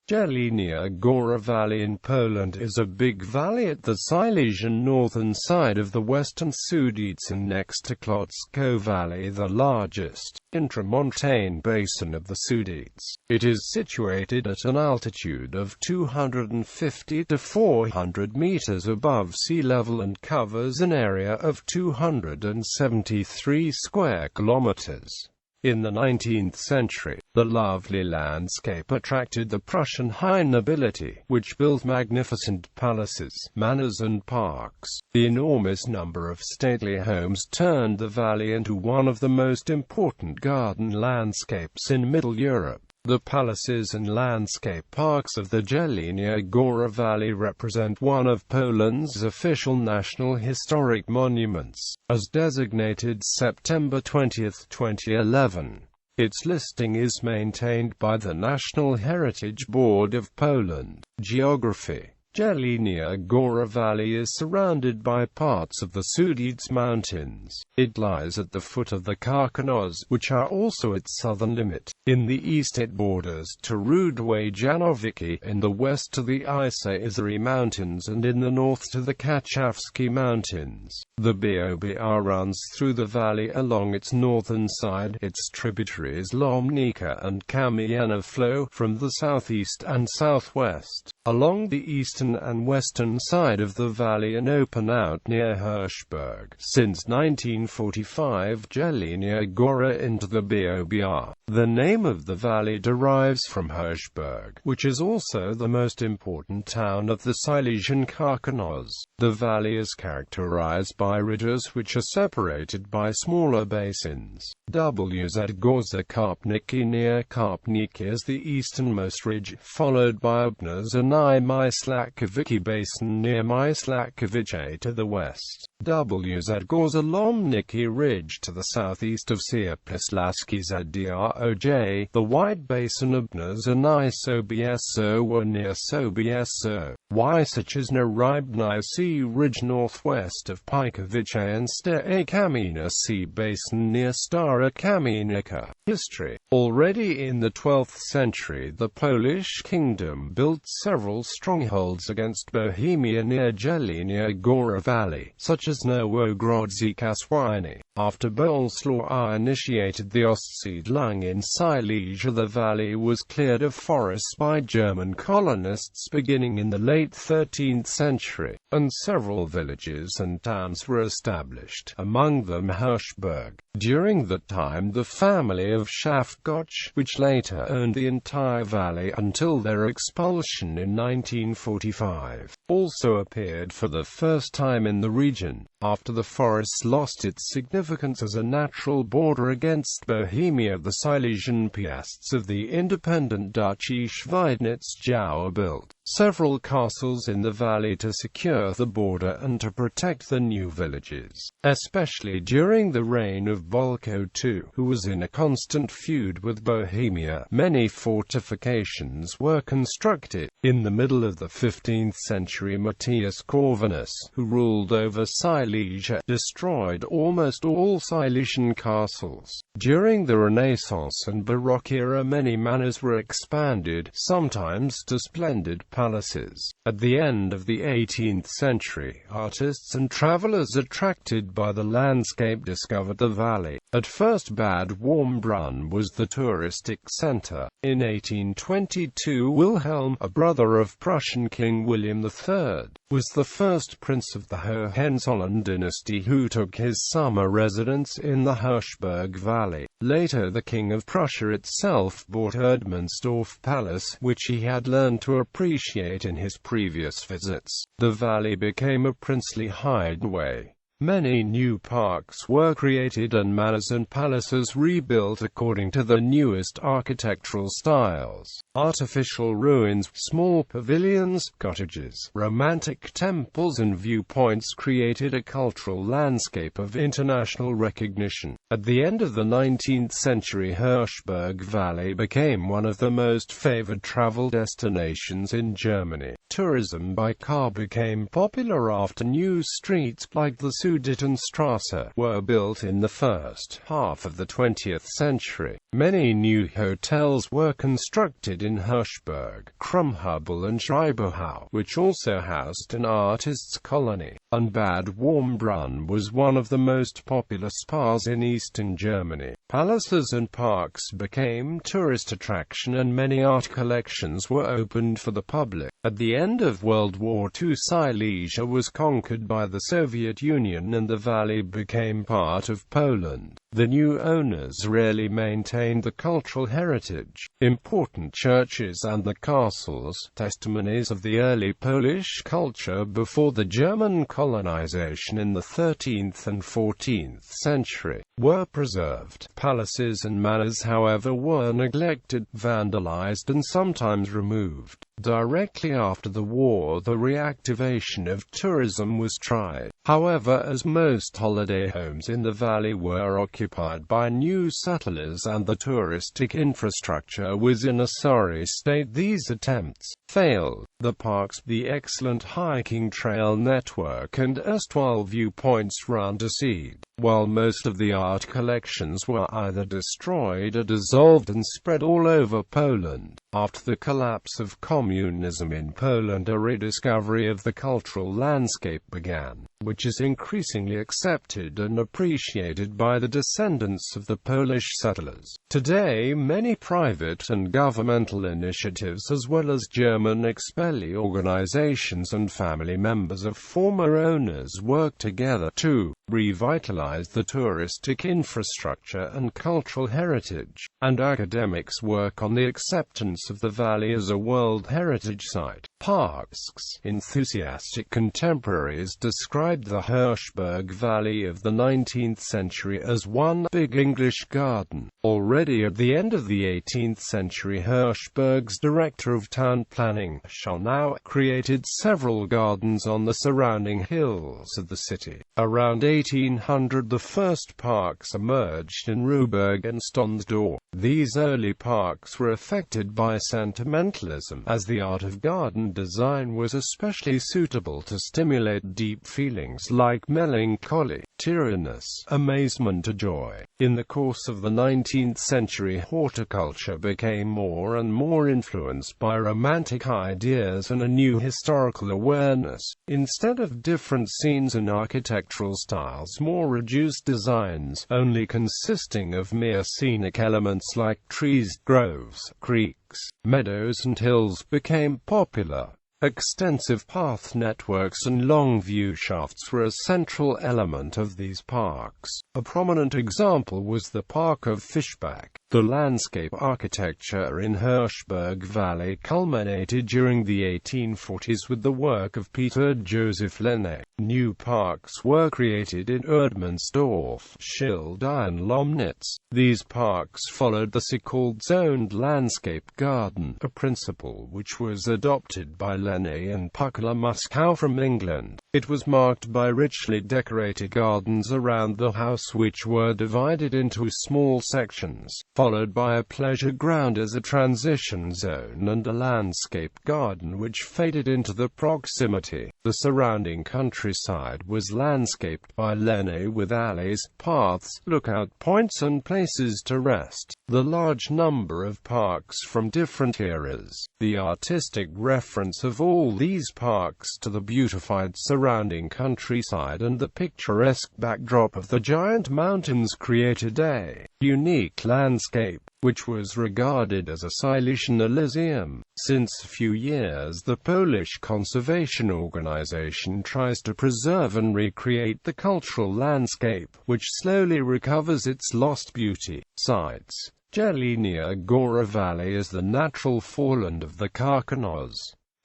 Jelenia Góra Valley in Poland is a big valley at the Silesian northern side of the Western Sudetes and next to Kłodzko Valley, the largest intramontane basin of the Sudetes. It is situated at an altitude of 250 to 400 meters above sea level and covers an area of 273 square kilometers. In the 19th century, the lovely landscape attracted the Prussian high nobility, which built magnificent palaces, manors and parks. The enormous number of stately homes turned the valley into one of the most important garden landscapes in Middle Europe. The palaces and landscape parks of the Jelenia Góra Valley represent one of Poland's official national historic monuments, as designated September 20, 2011. Its listing is maintained by the National Heritage Board of Poland. Geography. Jelenia Góra Valley is surrounded by parts of the Sudetes Mountains. It lies at the foot of the Karkonosz, which are also its southern limit. In the east it borders to Rudłe Janowicki, in the west to the Izyry Mountains and in the north to the Kachowski Mountains. The Bobr runs through the valley along its northern side. Its tributaries Lomnica and Kamienna flow from the southeast and southwest. Along the eastern and western side of the valley and open out near Hirschberg. Since 1945, Jelenia Góra into the Bobr. The name of the valley derives from Hirschberg, which is also the most important town of the Silesian Karkonosz. The valley is characterized by ridges which are separated by smaller basins. Wzgórze Karpniki near Karpniki is the easternmost ridge, followed by Obners and Myslakowicki Basin near Myslakowicz to the west. Wzgórze Lomnicki Ridge to the southeast of Sierpislaski Zdroj. The White Basin Obners and Sobieso were near Sobieso. Wysochizna Rybna Sea Ridge northwest of Pikowice and Stare Kamienna Sea Basin near Stara Kamienica. History. Already in the 12th century, the Polish kingdom built several strongholds against Bohemia near Jelenia Góra Valley, such as Nowogrodzkie Kaswiny. After Boleslaw I initiated the Ostsiedlung in Silesia, the valley was cleared of forests by German colonists beginning in the late 13th century, and several villages and towns were established, among them Hirschberg. During that time the family of Szafgosz, which later owned the entire valley until their expulsion in 1945, also appeared for the first time in the region, after the forests lost its significance as a natural border against Bohemia. The Silesian Piasts of the independent Duchy Schweidnitz-Jauer built several castles in the valley to secure the border and to protect the new villages, especially during the reign of Bolko II, who was in a constant feud with Bohemia. Many fortifications were constructed. In the middle of the 15th century, Matthias Corvinus, who ruled over Silesia, destroyed almost all Silesian castles. During the Renaissance and Baroque era, many manors were expanded, sometimes to splendid palaces. At the end of the 18th century, artists and travelers attracted by the landscape discovered the valley. At first Bad Warmbrunn was the touristic center. In 1822 Wilhelm, a brother of Prussian King William III, was the first prince of the Hohenzollern dynasty who took his summer residence in the Hirschberg Valley. Later the King of Prussia itself bought Erdmannsdorf Palace, which he had learned to appreciate in his previous visits. The valley became a princely hideaway. Many new parks were created and manors and palaces rebuilt according to the newest architectural styles. Artificial ruins, small pavilions, cottages, romantic temples and viewpoints created a cultural landscape of international recognition. At the end of the 19th century, Hirschberg Valley became one of the most favored travel destinations in Germany. Tourism by car became popular after new streets like the Sudetenstrasse were built in the first half of the 20th century. Many new hotels were constructed in Hirschberg, Krummhubel and Schreiberhau, which also housed an artists' colony. And Bad Warmbrunn was one of the most popular spas in eastern Germany. Palaces and parks became tourist attraction and many art collections were opened for the public. At the end of World War II, Silesia was conquered by the Soviet Union and the valley became part of Poland. The new owners rarely maintained the cultural heritage. Important churches and the castles, testimonies of the early Polish culture before the German colonization in the 13th and 14th century, were preserved. Palaces and manors, however, were neglected, vandalized and sometimes removed. Directly after the war, the reactivation of tourism was tried. However, as most holiday homes in the valley were occupied by new settlers and the touristic infrastructure was in a sorry state, these attempts failed. The parks, the excellent hiking trail network and erstwhile viewpoints ran to seed, while most of the art collections were either destroyed or dissolved and spread all over Poland. After the collapse of communism in Poland, a rediscovery of the cultural landscape began, which is increasingly accepted and appreciated by the descendants of the Polish settlers. Today, many private and governmental initiatives as well as German expellee organizations and family members of former owners work together to revitalize the touristic infrastructure and cultural heritage, and academics work on the acceptance of the valley as a World Heritage Site. Parks' enthusiastic contemporaries described the Hirschberg Valley of the 19th century as one big English garden. Already at the end of the 18th century, Hirschberg's director of town planning, Schonau, created several gardens on the surrounding hills of the city. Around 1800, the first parks emerged in Ruberg and Stonsdorf. These early parks were affected by sentimentalism, as the art of garden design was especially suitable to stimulate deep feelings like melancholy, tenderness, amazement or joy. In the course of the 19th century, horticulture became more and more influenced by romantic ideas and a new historical awareness. Instead of different scenes and architectural styles, more reduced designs, only consisting of mere scenic elements like trees, groves, creeks, meadows and hills, became popular. Extensive path networks and long view shafts were a central element of these parks. A prominent example was the Park of Fischbach. The landscape architecture in Hirschberg Valley culminated during the 1840s with the work of Peter Joseph Lenne. New parks were created in Erdmannsdorf, Schilda and Lomnitz. These parks followed the so-called zoned landscape garden, a principle which was adopted by Lenne and Pukla Muskow from England. It was marked by richly decorated gardens around the house which were divided into small sections, followed by a pleasure ground as a transition zone and a landscape garden which faded into the proximity. The surrounding countryside was landscaped by Lenne with alleys, paths, lookout points and places to rest. The large number of parks from different eras, the artistic reference of all these parks to the beautified surrounding countryside and the picturesque backdrop of the giant mountains created a unique landscape, which was regarded as a Silesian Elysium. Since a few years, the Polish Conservation Organization tries to preserve and recreate the cultural landscape, which slowly recovers its lost beauty. Sites: Jelenia Góra Valley is the natural foreland of the Carcanoes.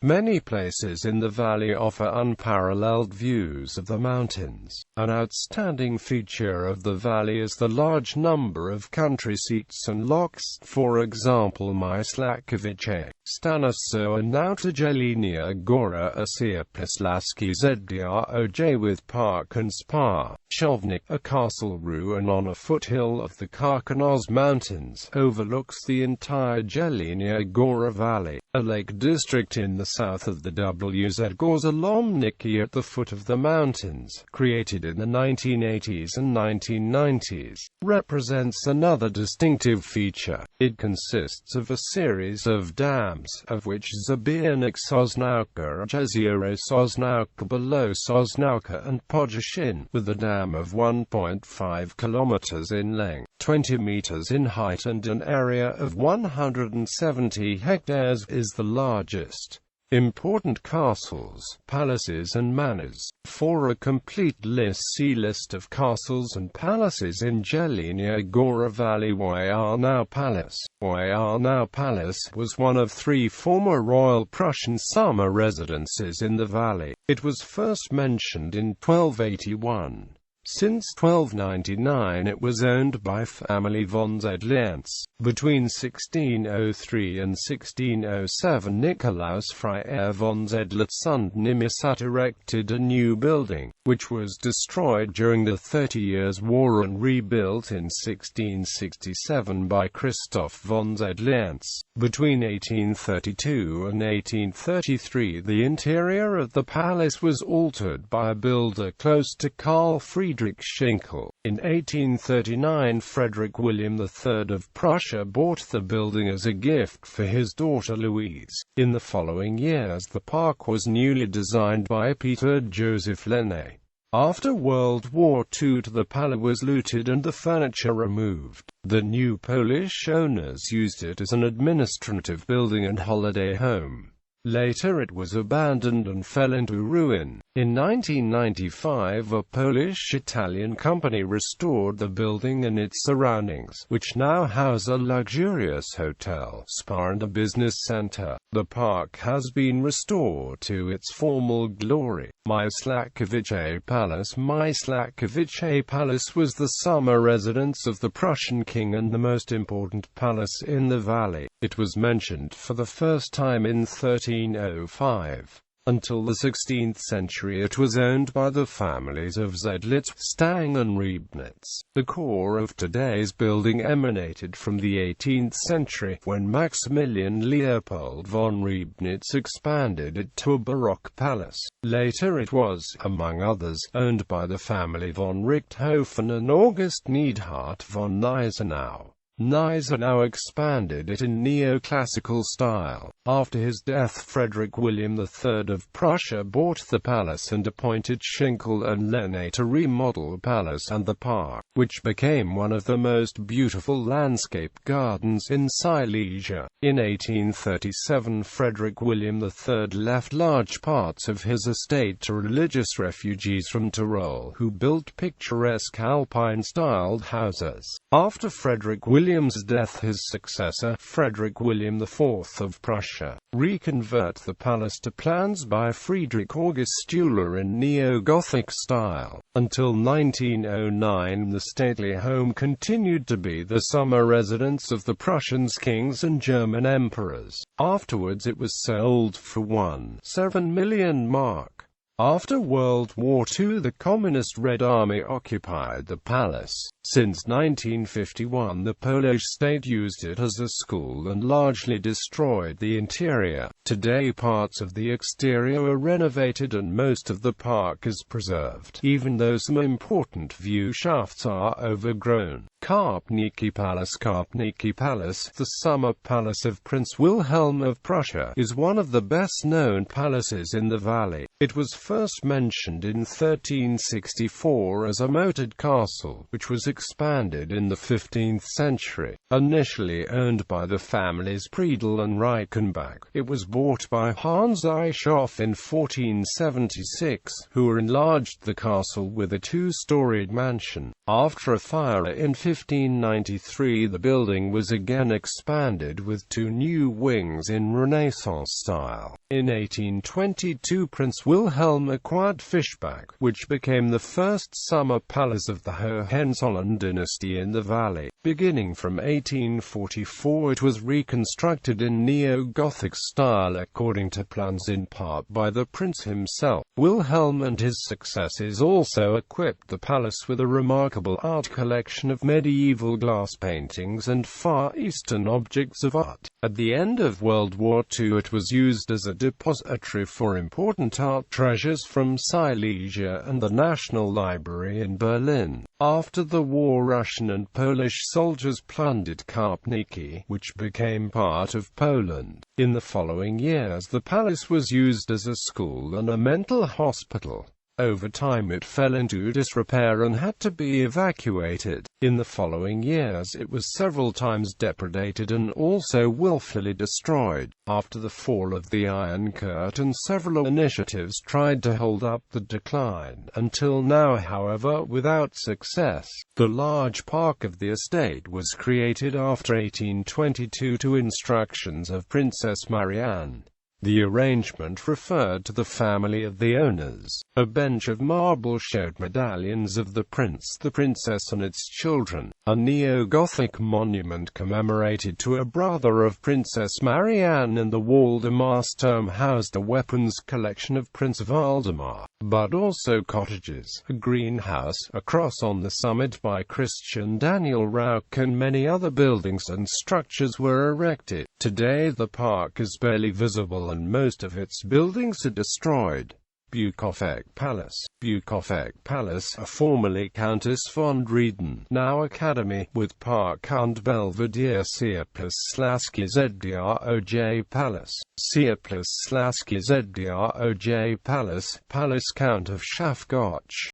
Many places in the valley offer unparalleled views of the mountains. An outstanding feature of the valley is the large number of country seats and locks, for example Myslakowicz. Stanislaw now to Jelenia Góra a Sierpislaski Zdroj with park and spa. Shovnik, a castle ruin on a foothill of the Karkonosz Mountains, overlooks the entire Jelenia Góra Valley, a lake district in the south of the WZ Gorza Lomniki at the foot of the mountains, created in the 1980s and 1990s, represents another distinctive feature. It consists of a series of dams, of which Zbiernik Sosnauka, Jezioro Sosnauka below Sosnauka and Podjashin, with a dam of 1.5 kilometers in length, 20 meters in height and an area of 170 hectares, is the largest. Important castles, palaces and manors. For a complete list, see List of castles and palaces in Jelenia Góra Valley. Wiarnow Palace. Wiarnow Palace was one of 3 former royal Prussian summer residences in the valley. It was first mentioned in 1281. Since 1299 it was owned by family von Zedlienz. Between 1603 and 1607 Nikolaus Freiherr von Zedlitz und Nimisat erected a new building, which was destroyed during the 30 Years' War and rebuilt in 1667 by Christoph von Zedlienz. Between 1832 and 1833 the interior of the palace was altered by a builder close to Karl Friedrich Schinkel. In 1839 Frederick William III of Prussia bought the building as a gift for his daughter Louise. In the following years the park was newly designed by Peter Joseph Lenne. After World War II the palace was looted and the furniture removed. The new Polish owners used it as an administrative building and holiday home. Later it was abandoned and fell into ruin. In 1995 a Polish-Italian company restored the building and its surroundings, which now house a luxurious hotel, spa and a business center. The park has been restored to its former glory. Myslakowicz Palace. Myslakowicz Palace was the summer residence of the Prussian king and the most important palace in the valley. It was mentioned for the first time in 1305. Until the 16th century it was owned by the families of Zedlitz, Stang and Reibnitz. The core of today's building emanated from the 18th century, when Maximilian Leopold von Reibnitz expanded it to a Baroque palace. Later it was, among others, owned by the family von Richthofen and August Neidhart von Gneisenau. Gneisenau expanded it in neoclassical style. After his death Frederick William III of Prussia bought the palace and appointed Schinkel and Lenne to remodel the palace and the park, which became one of the most beautiful landscape gardens in Silesia. In 1837 Frederick William III left large parts of his estate to religious refugees from Tyrol who built picturesque alpine-styled houses. After Frederick William's death his successor, Frederick William IV of Prussia, reconvert the palace to plans by Friedrich August Stühler in neo-Gothic style. Until 1909 the stately home continued to be the summer residence of the Prussian kings and German emperors. Afterwards it was sold for 1.7 million mark. After World War II the Communist Red Army occupied the palace. Since 1951 the Polish state used it as a school and largely destroyed the interior. Today parts of the exterior are renovated and most of the park is preserved, even though some important view shafts are overgrown. Karpniki Palace. Karpniki Palace, the summer palace of Prince Wilhelm of Prussia, is one of the best-known palaces in the valley. It was first mentioned in 1364 as a moated castle, which was expanded in the 15th century. Initially owned by the families Priedel and Reichenbach, it was bought by Hans Eichhoff in 1476, who enlarged the castle with a two-storied mansion. After a fire in 1593 the building was again expanded with two new wings in Renaissance style. In 1822 Prince Wilhelm acquired Fischbach, which became the first summer palace of the Hohenzollern dynasty in the valley. Beginning from 1844 it was reconstructed in neo-Gothic style according to plans in part by the prince himself. Wilhelm and his successors also equipped the palace with a remarkable art collection of medieval glass paintings and Far Eastern objects of art. At the end of World War II it was used as a depository for important art treasures from Silesia and the National Library in Berlin. After the war, Russian and Polish soldiers plundered Karpniki, which became part of Poland. In the following years the palace was used as a school and a mental hospital. Over time it fell into disrepair and had to be evacuated. In the following years it was several times depredated and also willfully destroyed. After the fall of the Iron Curtain, several initiatives tried to hold up the decline, until now however without success. The large park of the estate was created after 1822 to instructions of Princess Marianne. The arrangement referred to the family of the owners. A bench of marble showed medallions of the prince, the princess and its children. A neo-Gothic monument commemorated to a brother of Princess Marianne in the Waldemarsturm housed a weapons collection of Prince Valdemar, but also cottages, a greenhouse, a cross on the summit by Christian Daniel Rauch, and many other buildings and structures were erected. Today the park is barely visible and most of its buildings are destroyed. Bukovic Palace. Bukovic Palace, formerly Countess von Rieden, now Academy, with park and belvedere. Sierplusz/Zdroj Palace. Sierplusz/Zdroj Palace, Palace Count of Schaffgotsch.